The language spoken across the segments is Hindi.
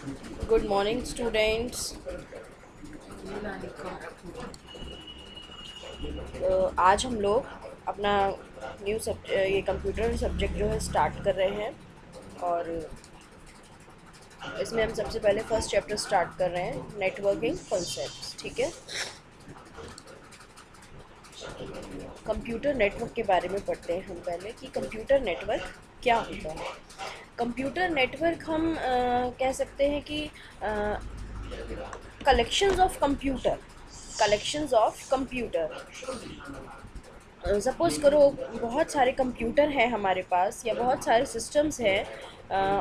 Good morning students. आज हम लोग अपना ये कंप्यूटर सब्जेक्ट जो है स्टार्ट कर रहे हैं। और इसमें हम सबसे पहले फर्स्ट चैप्टर स्टार्ट कर रहे हैं, नेटवर्किंग कॉन्सेप्ट्स। ठीक है, कंप्यूटर नेटवर्क के बारे में पढ़ते हैं हम पहले कि कंप्यूटर नेटवर्क क्या होता है। कंप्यूटर नेटवर्क हम कह सकते हैं कि कलेक्शंस ऑफ कंप्यूटर। सपोज़ करो बहुत सारे कंप्यूटर हैं हमारे पास या बहुत सारे सिस्टम्स हैं,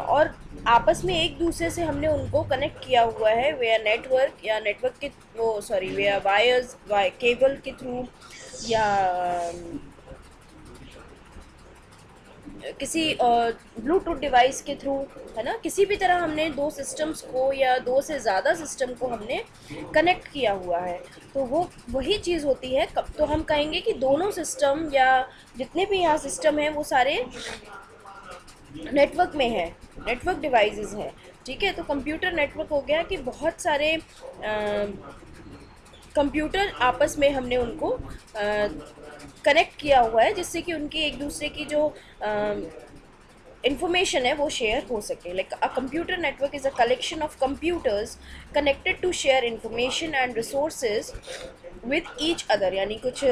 और आपस में एक दूसरे से हमने उनको कनेक्ट किया हुआ है वेया नेटवर्क या नेटवर्क के वो सॉरी वेया वायर्स केबल के थ्रू, या किसी ब्लूटूथ डिवाइस के थ्रू, है ना। किसी भी तरह हमने दो सिस्टम्स को या दो से ज़्यादा सिस्टम को हमने कनेक्ट किया हुआ है, तो वो वही चीज़ होती है। कब तो हम कहेंगे कि दोनों सिस्टम या जितने भी यहाँ सिस्टम हैं वो सारे नेटवर्क में है, नेटवर्क डिवाइसेस हैं। ठीक है, तो कंप्यूटर नेटवर्क हो गया कि बहुत सारे कंप्यूटर आपस में हमने उनको कनेक्ट किया हुआ है, जिससे कि उनकी एक दूसरे की जो इंफॉर्मेशन है वो शेयर हो सके। Like a computer network is a collection of computers connected to share information and resources with each other. यानी कुछ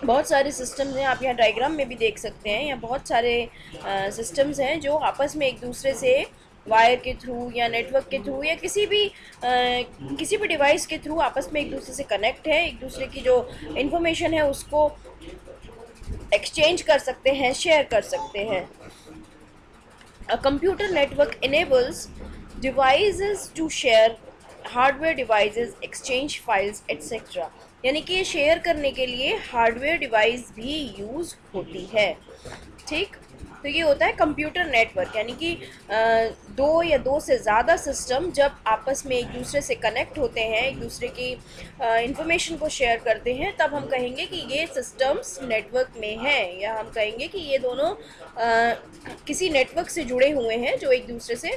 बहुत सारे सिस्टम्स हैं, आप यहाँ डायग्राम में भी देख सकते हैं। यहाँ बहुत सारे सिस्टम्स हैं जो आपस में एक दूसरे से वायर के थ्रू या नेटवर्क के थ्रू या किसी भी डिवाइस के थ्रू आपस में एक दूसरे से कनेक्ट है, एक दूसरे की जो इंफॉर्मेशन है उसको एक्सचेंज कर सकते हैं, शेयर कर सकते हैं। A computer network enables devices to share hardware devices, exchange files etcetera. यानी कि ये शेयर करने के लिए हार्डवेयर डिवाइस भी यूज़ होती है। ठीक, तो ये होता है कंप्यूटर नेटवर्क। यानी कि दो या दो से ज़्यादा सिस्टम जब आपस में एक दूसरे से कनेक्ट होते हैं, एक दूसरे की इंफॉर्मेशन को शेयर करते हैं, तब हम कहेंगे कि ये सिस्टम्स नेटवर्क में हैं, या हम कहेंगे कि ये दोनों किसी नेटवर्क से जुड़े हुए हैं जो एक दूसरे से,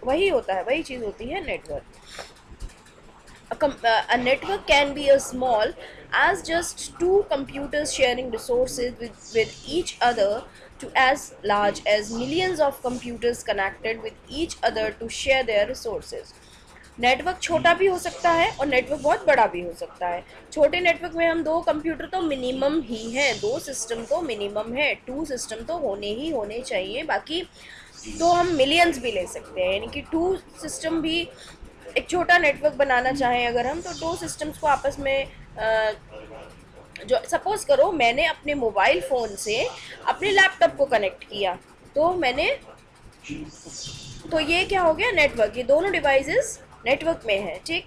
वही होता है, वही चीज़ होती है network. A network can be as small as just two computers sharing resources with each other to as large as millions of computers connected with each other to share their resources. Network छोटा भी हो सकता है और नेटवर्क बहुत बड़ा भी हो सकता है। छोटे नेटवर्क में हम दो कंप्यूटर तो मिनिमम ही हैं, दो सिस्टम तो मिनिमम है, टू सिस्टम तो होने चाहिए। बाकी तो हम मिलियंस भी ले सकते हैं, यानी कि टू सिस्टम भी एक छोटा नेटवर्क बनाना चाहें अगर हम, तो दो सिस्टम्स को आपस में जो सपोज़ करो मैंने अपने मोबाइल फ़ोन से अपने लैपटॉप को कनेक्ट किया, तो ये क्या हो गया, नेटवर्क। ये दोनों डिवाइसेस नेटवर्क में है। ठीक,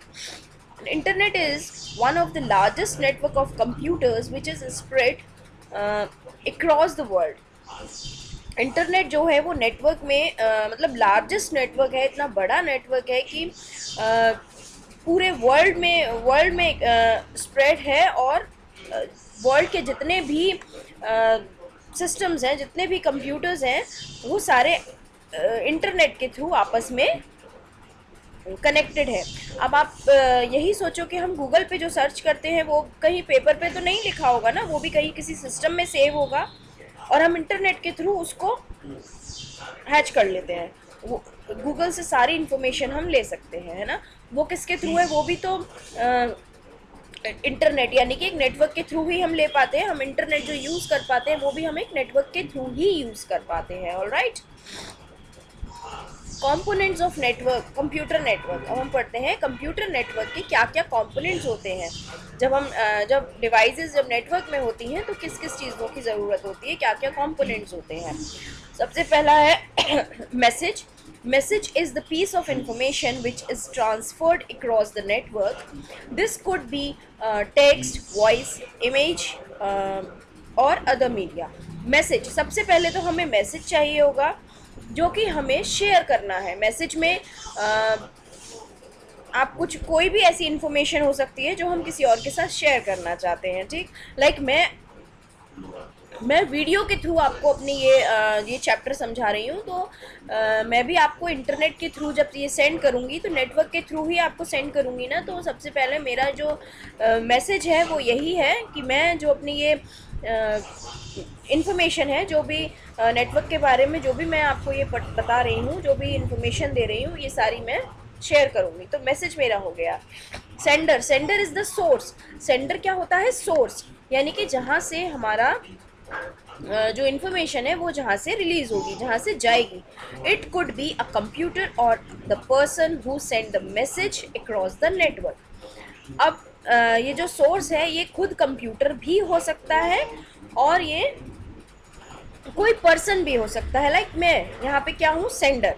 internet is one of the largest network of computers which is spread across the world. Internet जो है वो नेटवर्क में मतलब लार्जेस्ट नेटवर्क है, इतना बड़ा नेटवर्क है कि पूरे वर्ल्ड में स्प्रेड है। और वर्ल्ड के जितने भी सिस्टम्स हैं, जितने भी कंप्यूटर्स हैं, वो सारे इंटरनेट के थ्रू आपस में कनेक्टेड है। अब आप यही सोचो कि हम गूगल पे जो सर्च करते हैं वो कहीं पेपर पे तो नहीं लिखा होगा ना, वो भी कहीं किसी सिस्टम में सेव होगा, और हम इंटरनेट के थ्रू उसको हैच कर लेते हैं। वो गूगल से सारी इन्फॉर्मेशन हम ले सकते हैं, है ना। वो किसके थ्रू है, वो भी तो इंटरनेट, यानी कि एक नेटवर्क के थ्रू ही हम ले पाते हैं। हम इंटरनेट जो यूज़ कर पाते हैं वो भी हम एक नेटवर्क के थ्रू ही यूज़ कर पाते हैं। Alright, components of network, computer network. अब हम पढ़ते हैं कंप्यूटर नेटवर्क के क्या क्या कंपोनेंट्स होते हैं। जब डिवाइसेस जब नेटवर्क में होती हैं तो किस किस चीज़ों की ज़रूरत होती है, क्या क्या कंपोनेंट्स होते हैं। सबसे पहला है message. Message is the piece of information which is transferred across the network. This could be text, voice, image or other media. Message, सबसे पहले तो हमें मैसेज चाहिए होगा जो कि हमें शेयर करना है। मैसेज में आप कोई भी ऐसी इन्फॉर्मेशन हो सकती है जो हम किसी और के साथ शेयर करना चाहते हैं। ठीक, लाइक मैं मैं वीडियो के थ्रू आपको अपनी ये चैप्टर समझा रही हूँ, तो मैं भी आपको इंटरनेट के थ्रू जब ये सेंड करूँगी तो नेटवर्क के थ्रू ही आपको सेंड करूँगी ना। तो सबसे पहले मेरा जो मैसेज है वो यही है कि मैं जो अपनी ये इन्फॉर्मेशन है, जो भी नेटवर्क के बारे में जो भी मैं आपको ये बता रही हूँ, जो भी इन्फॉर्मेशन दे रही हूँ, ये सारी मैं शेयर करूँगी। तो मैसेज मेरा हो गया। Sender, sender is the source. Sender क्या होता है? सोर्स, यानी कि जहाँ से हमारा जो इन्फॉर्मेशन है वो जहाँ से रिलीज होगी, जहाँ से जाएगी। It could be a computer और the person who send the message across the network. अब ये जो सोर्स है ये खुद कंप्यूटर भी हो सकता है और ये कोई पर्सन भी हो सकता है। लाइक मैं यहाँ पे क्या हूँ? सेंडर।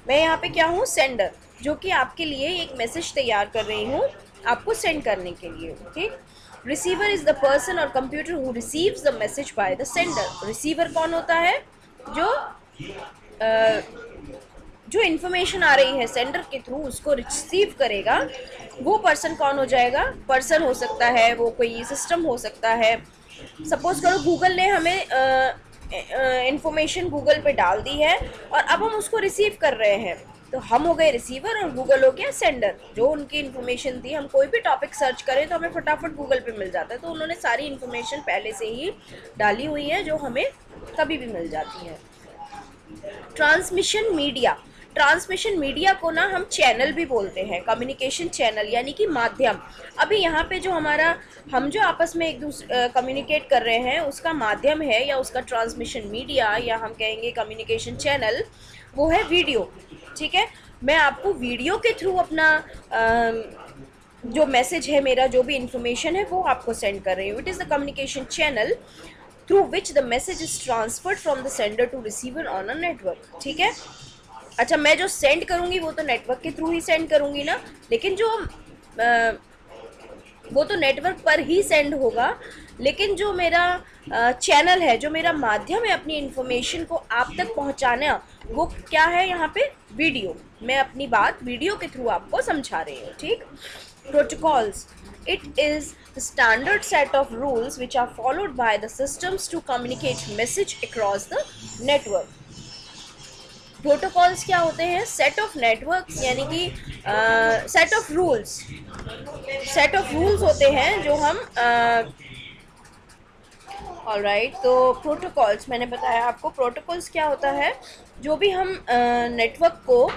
मैं यहाँ पे क्या हूँ? सेंडर, जो कि आपके लिए एक मैसेज तैयार कर रही हूँ आपको सेंड करने के लिए। ठीक। रिसीवर इज द पर्सन और computer who receives the message by the sender. Receiver कौन होता है? जो जो इन्फॉर्मेशन आ रही है सेंडर के थ्रू उसको रिसीव करेगा। वो पर्सन कौन हो जाएगा? पर्सन हो सकता है, वो कोई सिस्टम हो सकता है। सपोज करो गूगल ने हमें इंफॉर्मेशन गूगल पे डाल दी है और अब हम उसको रिसीव कर रहे हैं, तो हम हो गए रिसीवर और गूगल हो गया सेंडर। जो उनकी इन्फॉर्मेशन थी, हम कोई भी टॉपिक सर्च करें तो हमें फटाफट गूगल पे मिल जाता है, तो उन्होंने सारी इन्फॉर्मेशन पहले से ही डाली हुई है जो हमें कभी भी मिल जाती है। ट्रांसमिशन मीडिया, ट्रांसमिशन मीडिया को ना हम चैनल भी बोलते हैं, कम्युनिकेशन चैनल यानी कि माध्यम। अभी यहाँ पे जो हमारा हम जो आपस में एक दूसरे कम्युनिकेट कर रहे हैं उसका माध्यम है या उसका ट्रांसमिशन मीडिया या हम कहेंगे कम्युनिकेशन चैनल, वो है वीडियो। ठीक है। मैं आपको वीडियो के थ्रू अपना जो मैसेज है, मेरा जो भी इंफॉर्मेशन है वो आपको सेंड कर रही हूँ। It is the communication channel through which the message is transferred from the sender to receiver on a network. ठीक है। अच्छा, मैं जो सेंड करूँगी वो तो नेटवर्क के थ्रू ही सेंड करूँगी ना, लेकिन जो वो तो नेटवर्क पर ही सेंड होगा, लेकिन जो मेरा चैनल है, जो मेरा माध्यम है अपनी इन्फॉर्मेशन को आप तक पहुंचाना, वो क्या है? यहाँ पे वीडियो। मैं अपनी बात वीडियो के थ्रू आपको समझा रही हूँ। ठीक। Protocols, it is the standard set of rules which are followed by the systems to communicate message across the network. Protocols क्या होते हैं? सेट ऑफ नेटवर्क्स, यानी कि set of rules. Set of rules होते हैं जो हम ऑलराइट। तो प्रोटोकॉल्स मैंने बताया आपको। प्रोटोकॉल्स क्या होता है? जो भी हम नेटवर्क को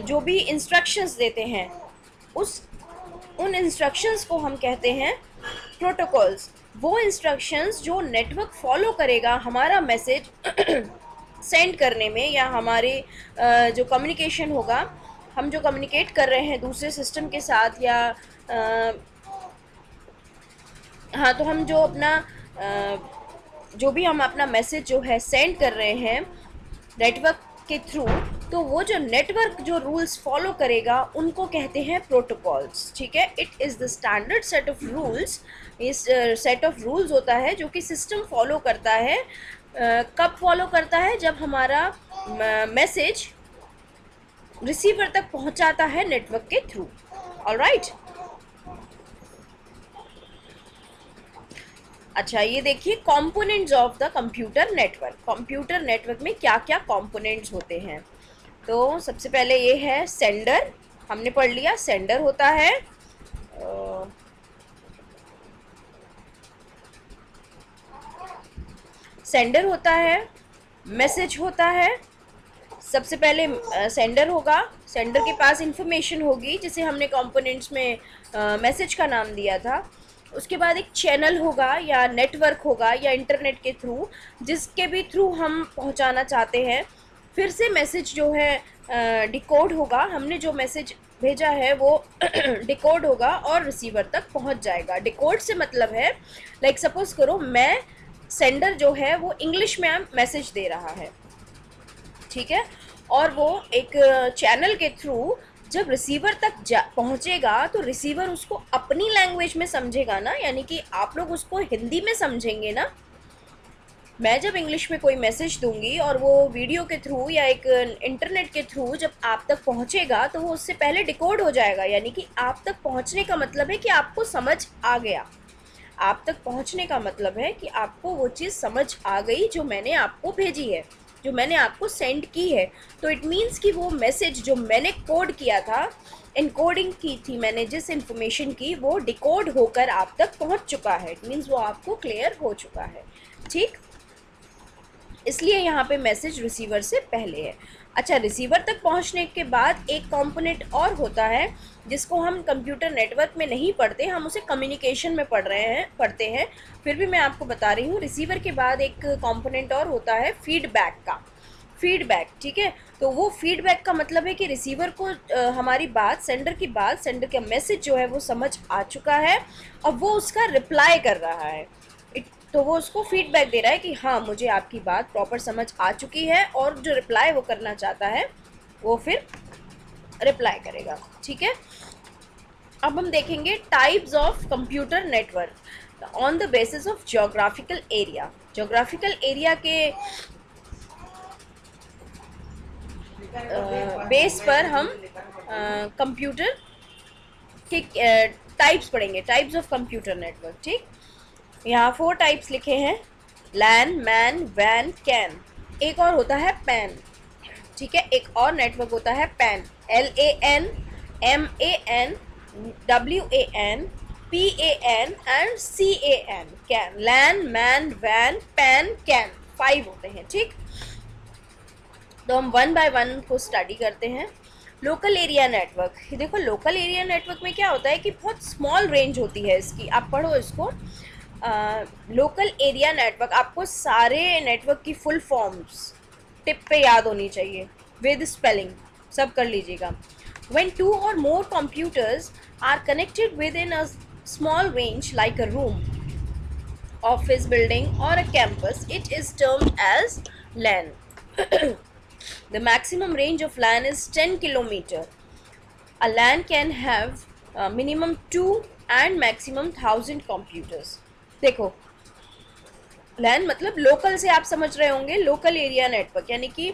जो भी इंस्ट्रक्शंस देते हैं उन इंस्ट्रक्शंस को हम कहते हैं प्रोटोकॉल्स। वो इंस्ट्रक्शंस जो नेटवर्क फॉलो करेगा हमारा मैसेज सेंड करने में, या हमारे जो कम्युनिकेशन होगा, हम जो कम्युनिकेट कर रहे हैं दूसरे सिस्टम के साथ, या हाँ, तो हम जो अपना जो भी हम अपना मैसेज जो है सेंड कर रहे हैं नेटवर्क के थ्रू, तो वो जो नेटवर्क जो रूल्स फॉलो करेगा उनको कहते हैं प्रोटोकॉल्स। ठीक है। It is the standard set of rules. इस सेट ऑफ रूल्स होता है जो कि सिस्टम फॉलो करता है। कब फॉलो करता है? जब हमारा मैसेज रिसीवर तक पहुंचाता है नेटवर्क के थ्रू। ऑलराइट। अच्छा, ये देखिए components of the computer network. Computer network में क्या क्या कंपोनेंट्स होते हैं? तो सबसे पहले ये है सेंडर, हमने पढ़ लिया। सेंडर होता है सेंडर होता है, मैसेज होता है। सबसे पहले सेंडर होगा, सेंडर के पास इंफॉर्मेशन होगी जिसे हमने कंपोनेंट्स में मैसेज का नाम दिया था। उसके बाद एक चैनल होगा या नेटवर्क होगा या इंटरनेट के थ्रू, जिसके भी थ्रू हम पहुंचाना चाहते हैं। फिर से मैसेज जो है डिकोड होगा, हमने जो मैसेज भेजा है वो डिकोड होगा और रिसीवर तक पहुंच जाएगा। डिकोड से मतलब है, लाइक सपोज करो मैं सेंडर जो है वो इंग्लिश में मैसेज दे रहा है, ठीक है, और वो एक चैनल के थ्रू जब रिसीवर तक पहुंचेगा तो रिसीवर उसको अपनी लैंग्वेज में समझेगा ना, यानी कि आप लोग उसको हिंदी में समझेंगे ना। मैं जब इंग्लिश में कोई मैसेज दूंगी और वो वीडियो के थ्रू या एक इंटरनेट के थ्रू जब आप तक पहुंचेगा तो वो उससे पहले डिकोड हो जाएगा, यानी कि आप तक पहुंचने का मतलब है कि आपको समझ आ गया। आप तक पहुंचने का मतलब है कि आपको वो चीज़ समझ आ गई जो मैंने आपको भेजी है, जो मैंने आपको सेंड की है। तो इट मीन्स कि वो मैसेज जो मैंने कोड किया था, इनकोडिंग की थी मैंने जिस इन्फॉर्मेशन की, वो डिकोड होकर आप तक पहुंच चुका है। इट मीन्स वो आपको क्लियर हो चुका है। ठीक, इसलिए यहाँ पे मैसेज रिसीवर से पहले है। अच्छा, रिसीवर तक पहुँचने के बाद एक कंपोनेंट और होता है जिसको हम कंप्यूटर नेटवर्क में नहीं पढ़ते, हम उसे कम्युनिकेशन में पढ़ते हैं। फिर भी मैं आपको बता रही हूँ, रिसीवर के बाद एक कंपोनेंट और होता है फीडबैक का। फीडबैक, ठीक है। तो वो फीडबैक का मतलब है कि रिसीवर को हमारी बात, सेंडर का मैसेज जो है वो समझ आ चुका है, अब वो उसका रिप्लाई कर रहा है। तो वो उसको फीडबैक दे रहा है कि हाँ, मुझे आपकी बात प्रॉपर समझ आ चुकी है, और जो रिप्लाई वो करना चाहता है वो फिर रिप्लाई करेगा। ठीक है, अब हम देखेंगे types of computer network on the basis of geographical area. Geographical area के बेस पर हम कंप्यूटर के टाइप्स पढ़ेंगे, टाइप्स ऑफ कंप्यूटर नेटवर्क। ठीक, यहाँ 4 टाइप्स लिखे हैं, लैन, मैन, वैन, कैन। एक और होता है पैन। ठीक है, एक और नेटवर्क होता है PAN, LAN, MAN, WAN, PAN and CAN। CAN, LAN, MAN, वैन, पैन, कैन, 5 होते हैं। ठीक, तो हम 1 बाय 1 को स्टडी करते हैं। लोकल एरिया नेटवर्क, देखो लोकल एरिया नेटवर्क में क्या होता है कि बहुत स्मॉल रेंज होती है इसकी। आप पढ़ो इसको, लोकल एरिया नेटवर्क, आपको सारे नेटवर्क की फुल फॉर्म्स टिप पे याद होनी चाहिए विद स्पेलिंग, सब कर लीजिएगा। When 2 or more computers are connected within a small range like a room, office building or a campus, it is termed as LAN. The maximum range of LAN is 10 kilometer. A LAN can have minimum 2 and maximum 1000 computers. देखो, LAN मतलब लोकल से आप समझ रहे होंगे, लोकल एरिया नेटवर्क, यानी कि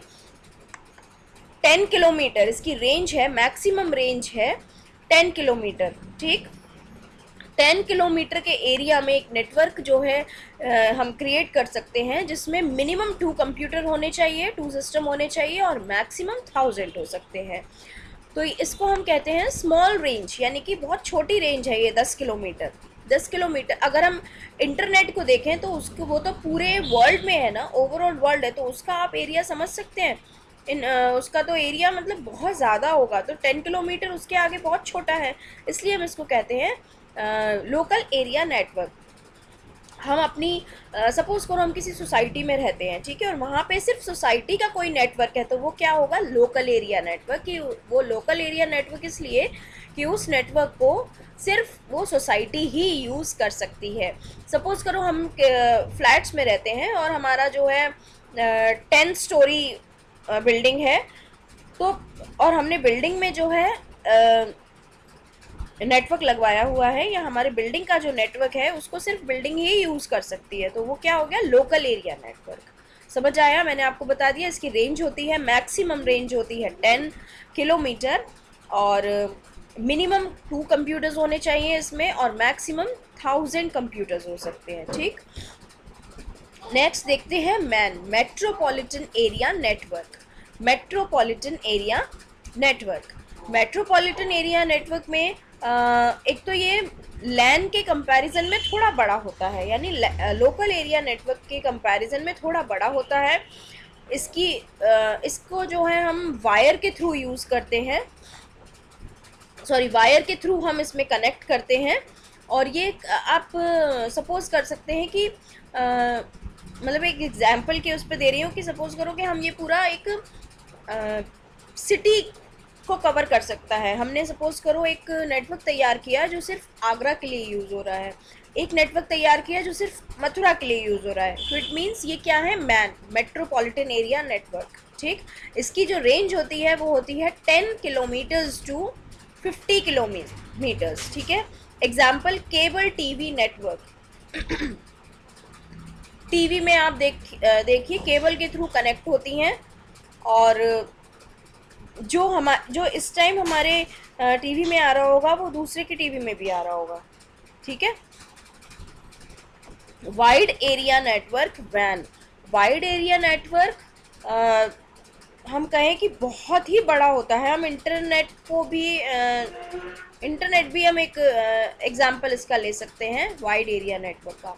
10 किलोमीटर इसकी रेंज है, मैक्सिमम रेंज है 10 किलोमीटर। ठीक, 10 किलोमीटर के एरिया में एक नेटवर्क जो है हम क्रिएट कर सकते हैं जिसमें मिनिमम 2 कंप्यूटर होने चाहिए, 2 सिस्टम होने चाहिए, और मैक्सिमम 1000 हो सकते हैं। तो इसको हम कहते हैं स्मॉल रेंज, यानी कि बहुत छोटी रेंज है ये 10 किलोमीटर। 10 किलोमीटर अगर हम इंटरनेट को देखें तो उसको, वो तो पूरे वर्ल्ड में है ना, ओवरऑल वर्ल्ड है, तो उसका आप एरिया समझ सकते हैं। उसका तो एरिया मतलब बहुत ज़्यादा होगा, तो 10 किलोमीटर उसके आगे बहुत छोटा है, इसलिए हम इसको कहते हैं लोकल एरिया नेटवर्क। हम अपनी सपोज़ करो हम किसी सोसाइटी में रहते हैं, ठीक है, और वहाँ पे सिर्फ सोसाइटी का कोई नेटवर्क है, तो वो क्या होगा, लोकल एरिया नेटवर्क। कि वो लोकल एरिया नेटवर्क इसलिए कि उस नेटवर्क को सिर्फ वो सोसाइटी ही यूज़ कर सकती है। सपोज़ करो हम फ्लैट्स में रहते हैं और हमारा जो है 10 स्टोरी बिल्डिंग है, तो और हमने बिल्डिंग में जो है नेटवर्क लगवाया हुआ है, या हमारे बिल्डिंग का जो नेटवर्क है उसको सिर्फ बिल्डिंग ही यूज़ कर सकती है, तो वो क्या हो गया, लोकल एरिया नेटवर्क। समझ आया, मैंने आपको बता दिया। इसकी रेंज होती है, मैक्सिमम रेंज होती है 10 किलोमीटर, और मिनिमम 2 कंप्यूटर्स होने चाहिए इसमें, और मैक्सिमम 1000 कंप्यूटर्स हो सकते हैं। ठीक, नेक्स्ट देखते हैं man, metropolitan area network. Metropolitan area network, metropolitan area network में एक तो ये लैन के कंपैरिजन में थोड़ा बड़ा होता है, यानी लोकल एरिया नेटवर्क के कंपैरिजन में थोड़ा बड़ा होता है। इसको जो है हम वायर के थ्रू यूज़ करते हैं, वायर के थ्रू हम इसमें कनेक्ट करते हैं। और ये आप सपोज़ कर सकते हैं कि मतलब एक एग्जांपल के उस पर दे रही हूँ कि सपोज़ करो कि हम ये पूरा एक सिटी को कवर कर सकता है। हमने सपोज़ करो एक नेटवर्क तैयार किया जो सिर्फ आगरा के लिए यूज़ हो रहा है, एक नेटवर्क तैयार किया जो सिर्फ मथुरा के लिए यूज़ हो रहा है, तो इट मीन्स ये क्या है, मेट्रोपॉलिटन एरिया नेटवर्क। ठीक, इसकी जो रेंज होती है वो होती है 10 किलोमीटर्स टू 50 किलोमीटर्स। ठीक है, example cable TV network. TV में आप देखिए केबल के थ्रू कनेक्ट होती हैं, और जो इस टाइम हमारे टीवी में आ रहा होगा वो दूसरे के टीवी में भी आ रहा होगा। ठीक है, वाइड एरिया नेटवर्क वैन। वाइड एरिया नेटवर्क हम कहें कि बहुत ही बड़ा होता है। हम इंटरनेट भी हम एक एग्जांपल इसका ले सकते हैं वाइड एरिया नेटवर्क का।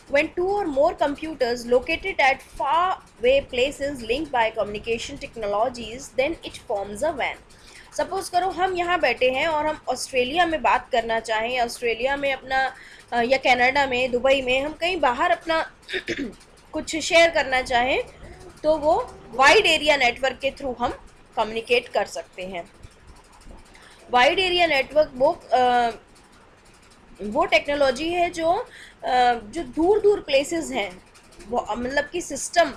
when two or more computers located at far away places linked by communication technologies then it forms a WAN। Suppose करो हम यहाँ बैठे हैं और हम ऑस्ट्रेलिया में बात करना चाहें, ऑस्ट्रेलिया में अपना या कनाडा में, दुबई में, हम कहीं बाहर अपना कुछ शेयर करना चाहें तो वो वाइड एरिया नेटवर्क के थ्रू हम कम्युनिकेट कर सकते हैं। वाइड एरिया नेटवर्क वो टेक्नोलॉजी है जो दूर दूर प्लेसेस हैं, वो मतलब कि system,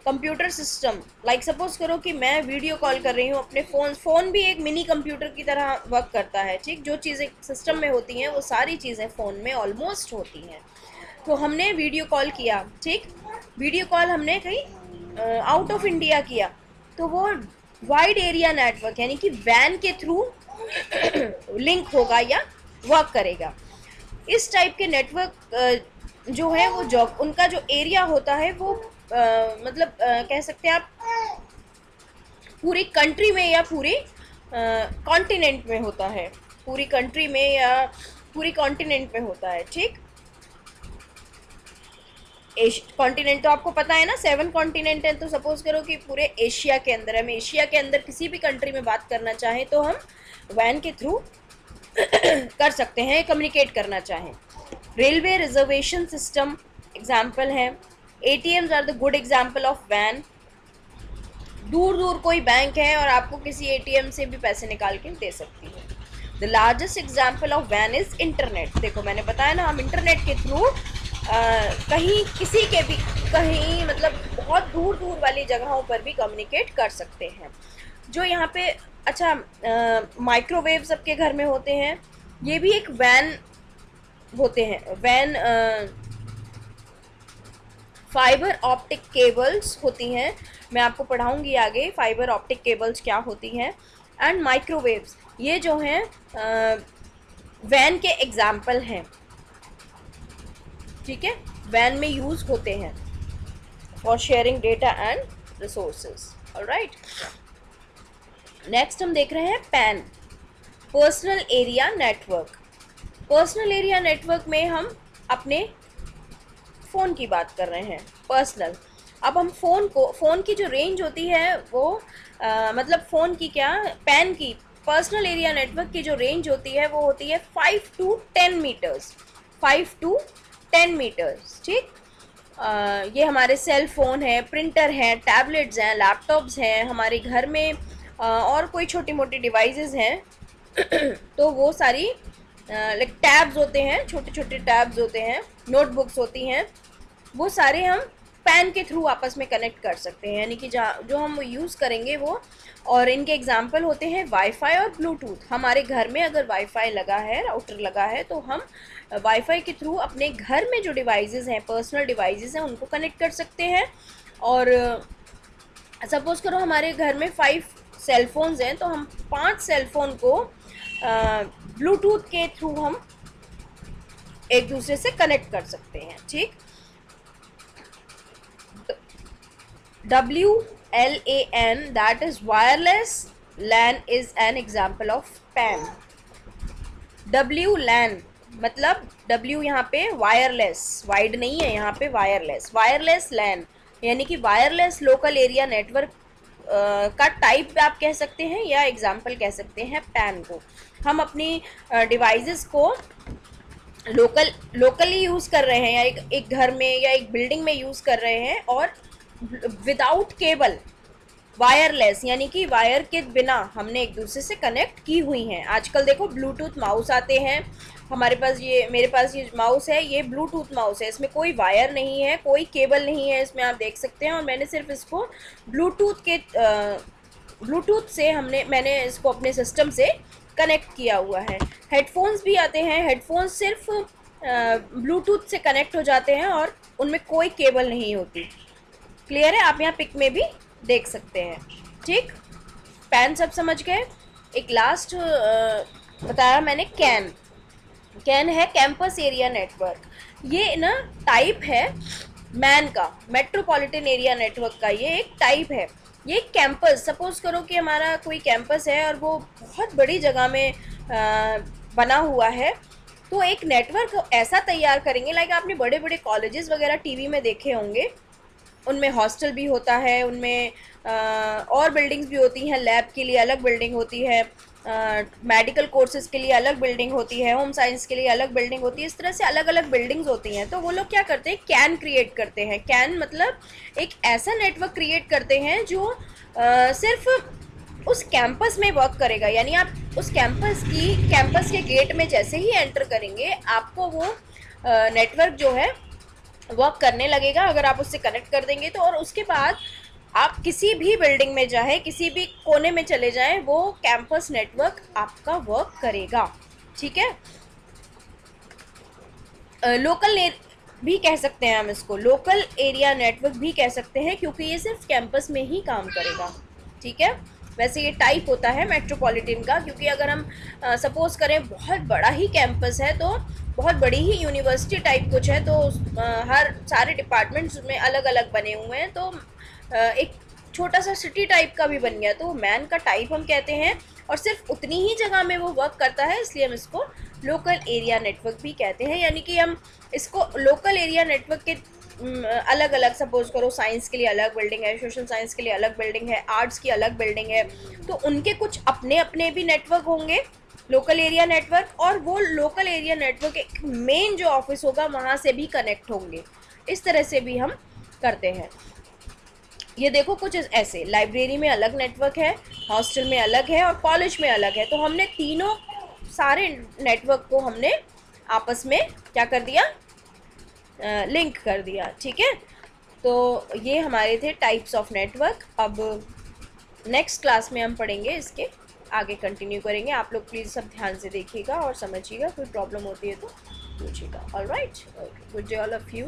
computer system, like suppose करो कि मैं वीडियो कॉल कर रही हूँ अपने फ़ोन भी एक मिनी कंप्यूटर की तरह वर्क करता है, ठीक। जो चीज़ें सिस्टम में होती हैं वो सारी चीज़ें फ़ोन में ऑलमोस्ट होती हैं। तो हमने वीडियो कॉल किया, ठीक, वीडियो कॉल हमने कहीं आउट ऑफ इंडिया किया, तो वो वाइड एरिया नेटवर्क यानी कि वैन के थ्रू लिंक होगा या वर्क करेगा। इस टाइप के नेटवर्क जो है वो जॉब, उनका जो एरिया होता है वो मतलब कह सकते हैं आप पूरी कंट्री में या पूरे कॉन्टिनेंट में होता है, पूरी कंट्री में या पूरी कॉन्टिनेंट में होता है, ठीक। कॉन्टिनेंट तो आपको पता है ना, 7 कॉन्टिनेंट हैं, तो सपोज करो कि पूरे एशिया के अंदर, हम एशिया के अंदर किसी भी कंट्री में बात करना चाहें तो हम वैन के थ्रू कर सकते हैं, कम्युनिकेट करना चाहें। रेलवे रिजर्वेशन सिस्टम एग्जाम्पल है। ATMs are the good example of वैन। दूर दूर कोई बैंक है और आपको किसी ATM से भी पैसे निकाल के दे सकती है। द लार्जेस्ट एग्जाम्पल ऑफ वैन इज इंटरनेट। देखो मैंने बताया ना, हम इंटरनेट के थ्रू कहीं किसी के भी कहीं मतलब बहुत दूर दूर वाली जगहों पर भी कम्युनिकेट कर सकते हैं। जो यहाँ पे अच्छा माइक्रोवेव सबके घर में होते हैं, ये भी एक वैन होते हैं। वैन फाइबर ऑप्टिक केबल्स होती हैं, मैं आपको पढ़ाऊंगी आगे फाइबर ऑप्टिक केबल्स क्या होती हैं। एंड माइक्रोवेव्स, ये जो हैं वैन के एग्जाम्पल हैं, ठीक है, वैन में यूज़ होते हैं for sharing data and resources. Alright, next हम देख रहे हैं pan, personal area network. Personal area network में हम अपने फ़ोन की बात कर रहे हैं, पर्सनल। अब हम फ़ोन की जो रेंज होती है वो मतलब फ़ोन की क्या, पैन की पर्सनल एरिया नेटवर्क की जो रेंज होती है वो होती है 5 to 10 मीटर्स, 5 to 10 मीटर्स, ठीक। ये हमारे सेल फ़ोन है, प्रिंटर हैं, टैबलेट्स हैं, लैपटॉप्स हैं, हमारे घर में और कोई छोटी मोटी डिवाइसेस हैं तो वो सारी लाइक टैब्स होते हैं, छोटे छोटे टैब्स होते हैं, नोटबुक्स होती हैं, वो सारे हम पैन के थ्रू आपस में कनेक्ट कर सकते हैं, यानी कि जो हम यूज़ करेंगे वो। और इनके एग्जांपल होते हैं वाईफाई और ब्लूटूथ। हमारे घर में अगर वाईफाई लगा है, राउटर लगा है, तो हम वाईफाई के थ्रू अपने घर में जो डिवाइसेस हैं, पर्सनल डिवाइसेस हैं, उनको कनेक्ट कर सकते हैं। और सपोज करो हमारे घर में 5 सेलफोन्स हैं, तो हम 5 सेलफोन को ब्लूटूथ के थ्रू हम एक दूसरे से कनेक्ट कर सकते हैं, ठीक। WLAN, that is wireless LAN, is an example of PAN। WLAN मतलब W यहाँ पे वायरलेस, वाइड नहीं है, यहाँ पे वायरलेस, वायरलेस LAN यानी कि वायरलेस लोकल एरिया नेटवर्क का टाइप आप कह सकते हैं या एग्जाम्पल कह सकते हैं पैन को। हम अपनी डिवाइसेस को लोकली यूज़ कर रहे हैं, या एक घर में या एक बिल्डिंग में यूज़ कर रहे हैं, और विदाउट केबल, वायरलेस यानी कि वायर के बिना हमने एक दूसरे से कनेक्ट की हुई हैं। आजकल देखो ब्लूटूथ माउस आते हैं, हमारे पास ये, मेरे पास ये माउस है, ये ब्लूटूथ माउस है, इसमें कोई वायर नहीं है, कोई केबल नहीं है इसमें, आप देख सकते हैं। और मैंने सिर्फ इसको ब्लूटूथ से मैंने इसको अपने सिस्टम से कनेक्ट किया हुआ है। हेडफोन्स भी आते हैं, हेडफोन्स सिर्फ ब्लूटूथ से कनेक्ट हो जाते हैं और उनमें कोई केबल नहीं होती। क्लियर है, आप यहाँ पिक में भी देख सकते हैं, ठीक। पैन सब समझ गए। एक लास्ट बताया मैंने कैन है कैंपस एरिया नेटवर्क। ये ना टाइप है मैन का, मेट्रोपॉलिटन एरिया नेटवर्क का ये एक टाइप है। ये कैंपस, सपोज करो कि हमारा कोई कैंपस है और वो बहुत बड़ी जगह में बना हुआ है, तो एक नेटवर्क ऐसा तैयार करेंगे, लाइक आपने बड़े बड़े कॉलेजेस वगैरह टीवी में देखे होंगे, उनमें हॉस्टल भी होता है, उनमें और बिल्डिंग्स भी होती हैं, लैब के लिए अलग बिल्डिंग होती है, मेडिकल कोर्सेज के लिए अलग बिल्डिंग होती है, होम साइंस के लिए अलग बिल्डिंग होती है, इस तरह से अलग अलग बिल्डिंग्स होती हैं। तो वो लोग क्या करते हैं, कैन क्रिएट करते हैं। कैन मतलब एक ऐसा नेटवर्क क्रिएट करते हैं जो सिर्फ उस कैंपस में वर्क करेगा, यानी आप उस कैंपस के गेट में जैसे ही एंटर करेंगे आपको वो नेटवर्क जो है वर्क करने लगेगा, अगर आप उससे कनेक्ट कर देंगे तो। और उसके बाद आप किसी भी बिल्डिंग में जाए, किसी भी कोने में चले जाएं, वो कैंपस नेटवर्क आपका वर्क करेगा, ठीक है। लोकल भी कह सकते हैं हम इसको, लोकल एरिया नेटवर्क भी कह सकते हैं, क्योंकि ये सिर्फ कैंपस में ही काम करेगा, ठीक है। वैसे ये टाइप होता है मेट्रोपॉलिटन का, क्योंकि अगर हम सपोज करें बहुत बड़ा ही कैंपस है, तो बहुत बड़ी ही यूनिवर्सिटी टाइप कुछ है, तो हर सारे डिपार्टमेंट्स में अलग अलग बने हुए हैं, तो एक छोटा सा सिटी टाइप का भी बन गया, तो मैन का टाइप हम कहते हैं। और सिर्फ उतनी ही जगह में वो वर्क करता है, इसलिए हम इसको लोकल एरिया नेटवर्क भी कहते हैं। यानी कि हम इसको लोकल एरिया नेटवर्क के अलग अलग, सपोज करो साइंस के लिए अलग बिल्डिंग है, सोशल साइंस के लिए अलग बिल्डिंग है, आर्ट्स की अलग बिल्डिंग है, तो उनके कुछ अपने अपने भी नेटवर्क होंगे, लोकल एरिया नेटवर्क, और वो लोकल एरिया नेटवर्क एक मेन जो ऑफिस होगा वहाँ से भी कनेक्ट होंगे। इस तरह से भी हम करते हैं। ये देखो कुछ ऐसे, लाइब्रेरी में अलग नेटवर्क है, हॉस्टल में अलग है और कॉलेज में अलग है, तो हमने तीनों सारे नेटवर्क को हमने आपस में क्या कर दिया, लिंक कर दिया, ठीक है। तो ये हमारे थे टाइप्स ऑफ नेटवर्क। अब नेक्स्ट क्लास में हम पढ़ेंगे, इसके आगे कंटिन्यू करेंगे। आप लोग प्लीज़ सब ध्यान से देखिएगा और समझिएगा, कोई प्रॉब्लम होती है तो पूछिएगा। Alright, good day all of you.